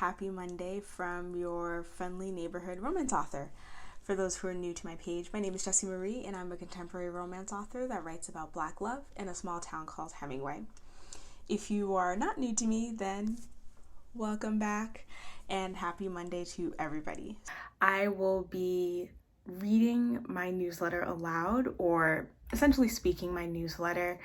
happy Monday from your friendly neighborhood romance author. For those who are new to my page, my name is Jessie Marie, and I'm a contemporary romance author that writes about Black love in a small town called Hemingway. If you are not new to me, then welcome back, and happy Monday to everybody. I will be reading my newsletter aloud, or essentially speaking my newsletter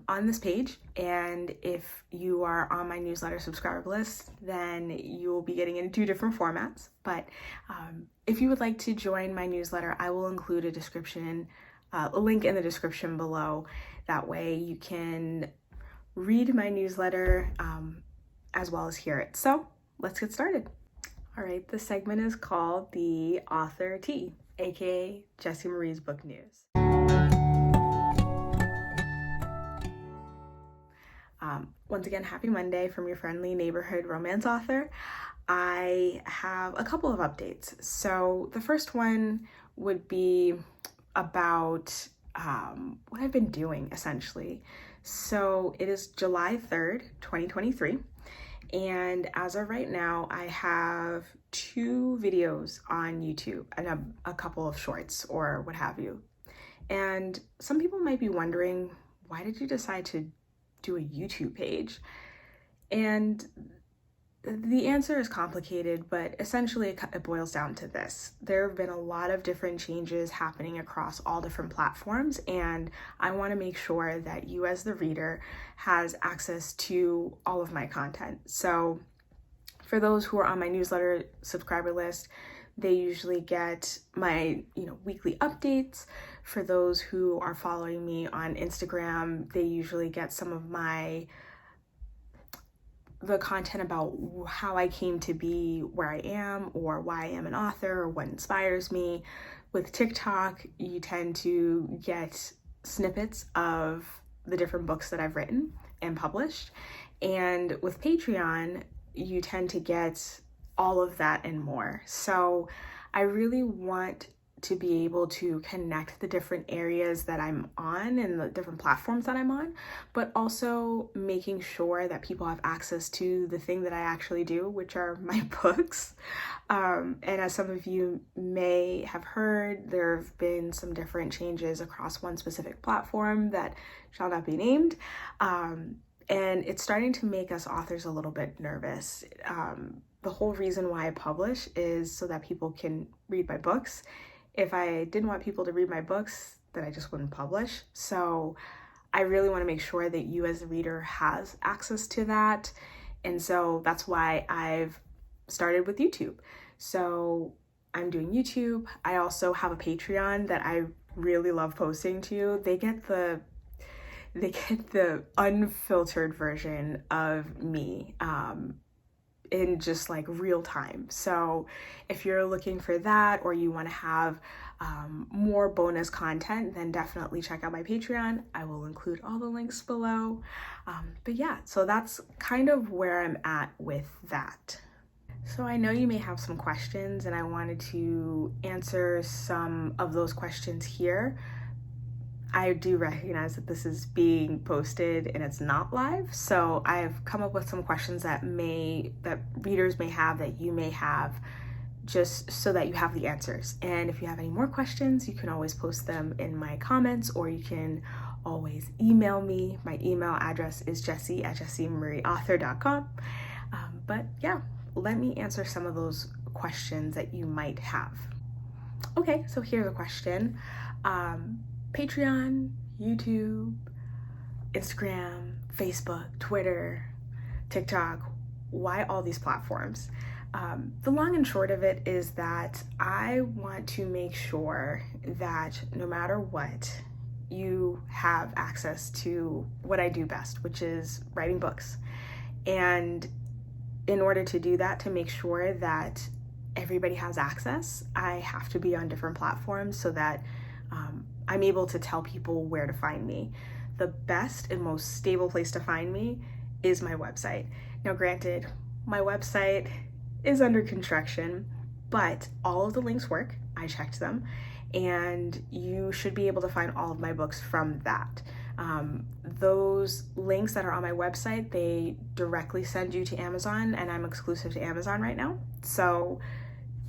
on this page. And if you are on my newsletter subscriber list, then you will be getting it in two different formats. But if you would like to join my newsletter, I will include a link in the description below. That way you can read my newsletter as well as hear it. So let's get started. All right, this segment is called the Author Tea, aka Jessie Marie's Book News. Once again, happy Monday from your friendly neighborhood romance author. I have a couple of updates. So the first one would be about what I've been doing, essentially. So it is July 3rd, 2023. And as of right now, I have 2 videos on YouTube and a couple of shorts or what have you. And some people might be wondering, why did you decide to do a YouTube page? And the answer is complicated, but essentially it boils down to this. There have been a lot of different changes happening across all different platforms, and I want to make sure that you as the reader has access to all of my content. So for those who are on my newsletter subscriber list, they usually get my weekly updates. For those who are following me on Instagram, they usually get some of the content about how I came to be where I am, or why I am an author, or what inspires me. With TikTok, you tend to get snippets of the different books that I've written and published. And with Patreon, you tend to get all of that and more. So I really want to be able to connect the different areas that I'm on and the different platforms that I'm on, but also making sure that people have access to the thing that I actually do, which are my books. And as some of you may have heard, there have been some different changes across one specific platform that shall not be named. And it's starting to make us authors a little bit nervous. The whole reason why I publish is so that people can read my books. If I didn't want people to read my books, then I just wouldn't publish. So I really want to make sure that you as the reader has access to that. And so that's why I've started with YouTube. So I'm doing YouTube. I also have a Patreon that I really love posting to. They get the unfiltered version of me in just like real time. So if you're looking for that, or you want to have more bonus content, then definitely check out my Patreon. I will include all the links below. But yeah, so that's kind of where I'm at with that. So I know you may have some questions, and I wanted to answer some of those questions here. I do recognize that this is being posted and it's not live, so I've come up with some questions that readers may have, that you may have, just so that you have the answers. And if you have any more questions, you can always post them in my comments, or you can always email me. My email address is jessie@jessiemarieauthor.com. But yeah, let me answer some of those questions that you might have. Okay, so here's a question. Patreon, YouTube, Instagram, Facebook, Twitter, TikTok, why all these platforms? The long and short of it is that I want to make sure that no matter what, you have access to what I do best, which is writing books. And in order to do that, to make sure that everybody has access, I have to be on different platforms so that I'm able to tell people where to find me. The best and most stable place to find me is my website. Now, granted, my website is under construction, but all of the links work. I checked them, and you should be able to find all of my books from that. Those links that are on my website, they directly send you to Amazon, and I'm exclusive to Amazon right now. So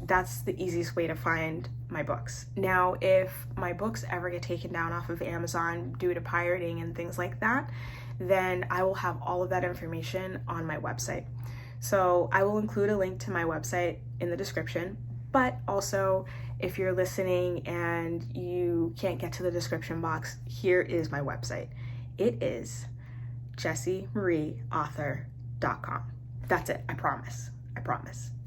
that's the easiest way to find my books. Now, if my books ever get taken down off of Amazon due to pirating and things like that, then I will have all of that information on my website. So I will include a link to my website in the description, but also if you're listening and you can't get to the description box, here is my website. It is jessiemarieauthor.com. That's it, I promise.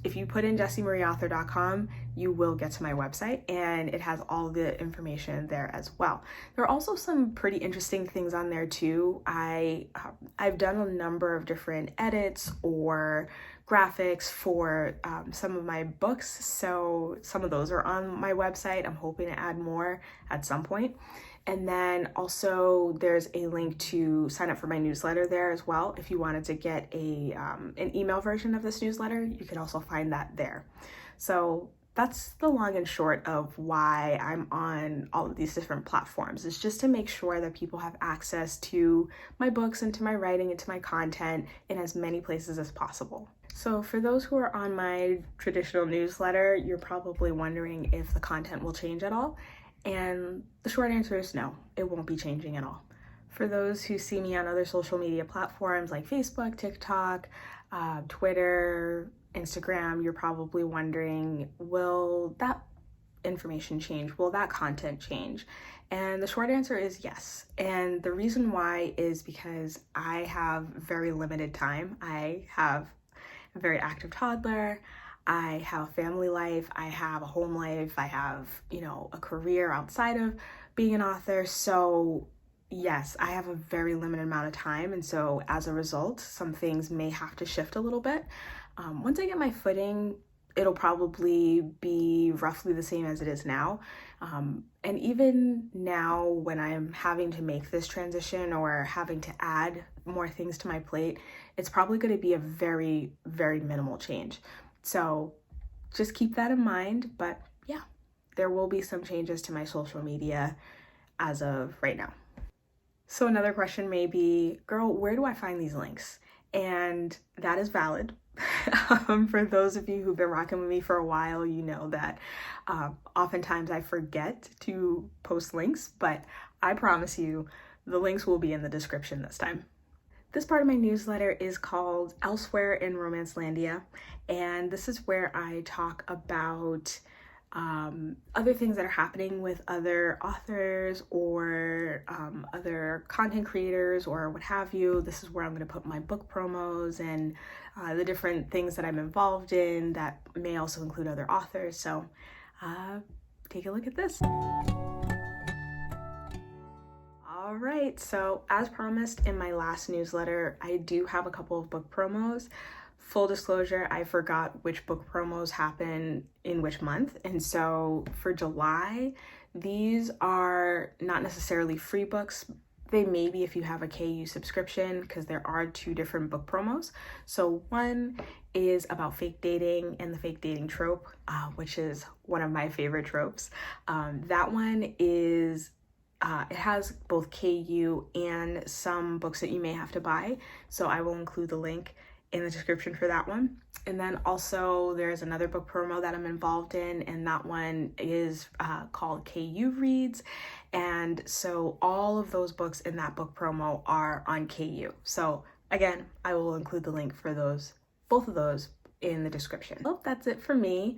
If you put in jessiemarieauthor.com, you will get to my website, and it has all the information there as well. There are also some pretty interesting things on there too. I've done a number of different edits or graphics for some of my books, so some of those are on my website. I'm hoping to add more at some point. And then also there's a link to sign up for my newsletter there as well. If you wanted to get an email version of this newsletter, you can also find that there. So that's the long and short of why I'm on all of these different platforms. It's just to make sure that people have access to my books and to my writing and to my content in as many places as possible. So for those who are on my traditional newsletter, you're probably wondering if the content will change at all. And the short answer is no, it won't be changing at all. For those who see me on other social media platforms like Facebook, TikTok, Twitter, Instagram, you're probably wondering, will that information change? Will that content change? And the short answer is yes. And the reason why is because I have very limited time. I have a very active toddler. I have a family life, I have a home life, I have, a career outside of being an author. So yes, I have a very limited amount of time. And so as a result, some things may have to shift a little bit. Once I get my footing, it'll probably be roughly the same as it is now. And even now when I'm having to make this transition or having to add more things to my plate, it's probably going to be a very, very minimal change. So just keep that in mind, but yeah, there will be some changes to my social media as of right now. So another question may be, girl, where do I find these links? And that is valid. For those of you who've been rocking with me for a while, you know that oftentimes I forget to post links, but I promise you the links will be in the description this time. This part of my newsletter is called Elsewhere in Romancelandia, and this is where I talk about other things that are happening with other authors or other content creators or what have you. This is where I'm going to put my book promos and the different things that I'm involved in that may also include other authors. So take a look at this. All right, so as promised in my last newsletter, I do have a couple of book promos. Full disclosure, I forgot which book promos happen in which month. And so for July, these are not necessarily free books. They may be if you have a KU subscription, because there are two different book promos. So one is about fake dating and the fake dating trope, which is one of my favorite tropes. That one is it has both KU and some books that you may have to buy. So I will include the link in the description for that one. And then also there's another book promo that I'm involved in, and that one is called KU Reads. And so all of those books in that book promo are on KU. So again, I will include the link for both of those in the description. Well, that's it for me.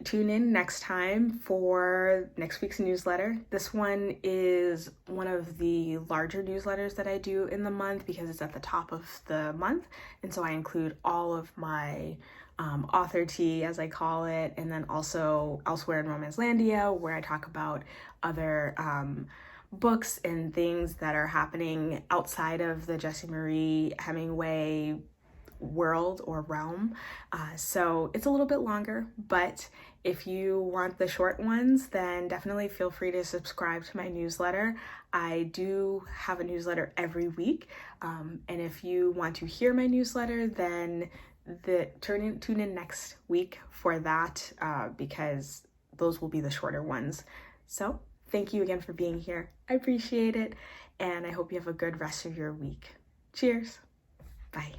Tune in next time for next week's newsletter. This one is one of the larger newsletters that I do in the month because it's at the top of the month. And so I include all of my author tea, as I call it, and then also Elsewhere in Romancelandia, where I talk about other books and things that are happening outside of the Jessie Marie Hemingway world or realm. So it's a little bit longer, but if you want the short ones, then definitely feel free to subscribe to my newsletter. I do have a newsletter every week. And if you want to hear my newsletter, then tune in next week for that, because those will be the shorter ones. So thank you again for being here. I appreciate it. and I hope you have a good rest of your week. Cheers. Bye.